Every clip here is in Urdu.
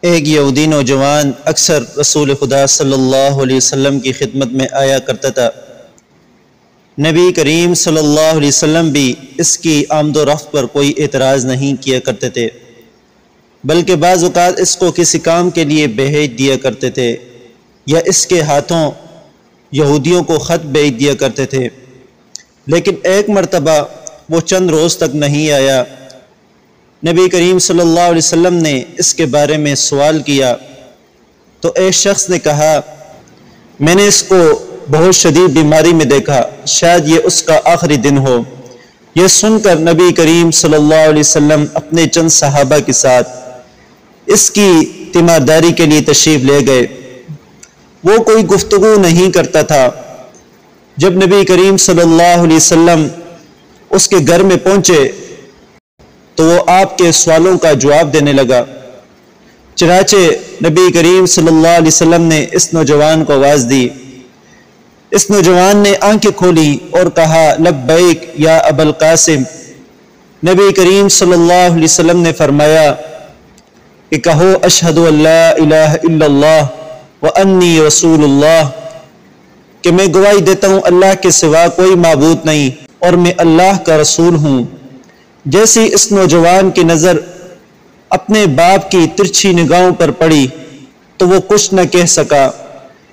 ایک یہودی نوجوان اکثر رسول خدا صلی اللہ علیہ وسلم کی خدمت میں آیا کرتا تھا۔ نبی کریم صلی اللہ علیہ وسلم بھی اس کی آمد و رفت پر کوئی اعتراض نہیں کیا کرتے تھے، بلکہ بعض اوقات اس کو کسی کام کے لیے بھیج دیا کرتے تھے یا اس کے ہاتھوں یہودیوں کو خط بھیج دیا کرتے تھے۔ لیکن ایک مرتبہ وہ چند روز تک نہیں آیا۔ نبی کریم صلی اللہ علیہ وسلم نے اس کے بارے میں سوال کیا تو ایک شخص نے کہا، میں نے اس کو بہت شدید بیماری میں دیکھا، شاید یہ اس کا آخری دن ہو۔ یہ سن کر نبی کریم صلی اللہ علیہ وسلم اپنے چند صحابہ کے ساتھ اس کی تیمارداری کے لیے تشریف لے گئے۔ وہ کوئی گفتگو نہیں کرتا تھا۔ جب نبی کریم صلی اللہ علیہ وسلم اس کے گھر میں پہنچے تو وہ آپ کے سوالوں کا جواب دینے لگا۔ چنانچہ نبی کریم صلی اللہ علیہ وسلم نے اس نوجوان کو آواز دی۔ اس نوجوان نے آنکھیں کھولی اور کہا، لبیک یا ابا القاسم۔ نبی کریم صلی اللہ علیہ وسلم نے فرمایا کہ کہو، اشہد ان لا الہ الا اللہ وانی رسول اللہ، کہ میں گواہی دیتا ہوں اللہ کے سوا کوئی معبود نہیں اور میں اللہ کا رسول ہوں۔ جیسی اس نوجوان کی نظر اپنے باپ کی ترچھی نگاہوں پر پڑی تو وہ کچھ نہ کہہ سکا۔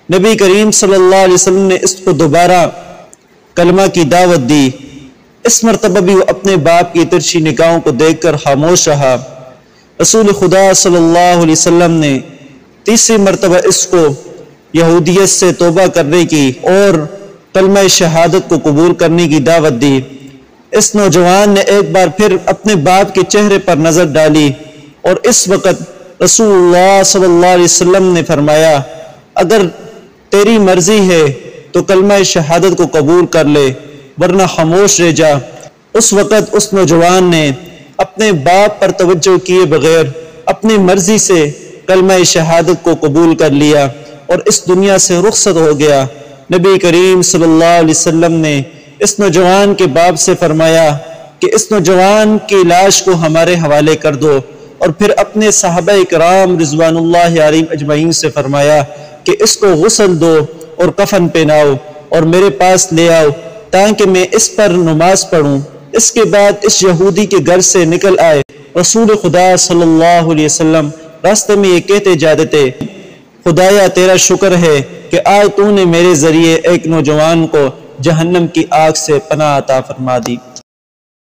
نبی کریم صلی اللہ علیہ وسلم نے اس کو دوبارہ کلمہ کی دعوت دی۔ اس مرتبہ بھی وہ اپنے باپ کی ترچھی نگاہوں کو دیکھ کر خاموش رہا۔ رسول خدا صلی اللہ علیہ وسلم نے تیسری مرتبہ اس کو یہودیت سے توبہ کرنے کی اور کلمہ شہادت کو قبول کرنے کی دعوت دی۔ اس نوجوان نے ایک بار پھر اپنے باپ کے چہرے پر نظر ڈالی اور اس وقت رسول اللہ صلی اللہ علیہ وسلم نے فرمایا، اگر تیری مرضی ہے تو کلمہ شہادت کو قبول کر لے ورنہ خاموش رہ جا۔ اس وقت اس نوجوان نے اپنے باپ پر توجہ کیے بغیر اپنی مرضی سے کلمہ شہادت کو قبول کر لیا اور اس دنیا سے رخصت ہو گیا۔ نبی کریم صلی اللہ علیہ وسلم نے اس نوجوان کے باپ سے فرمایا کہ اس نوجوان کی لاش کو ہمارے حوالے کر دو، اور پھر اپنے صحابہ کرام رضوان اللہ علیہم اجمعین سے فرمایا کہ اس کو غسل دو اور کفن پہناؤ اور میرے پاس لے آؤ تاکہ میں اس پر نماز پڑھوں۔ اس کے بعد اس یہودی کے گھر سے نکل آئے۔ رسول خدا صلی اللہ علیہ وسلم راستے میں یہ کہتے جاتے تھے، خدایا تیرا شکر ہے کہ آج تو نے میرے ذریعے ایک نوجوان کو جہنم کی آگ سے پناہ عطا فرما دی۔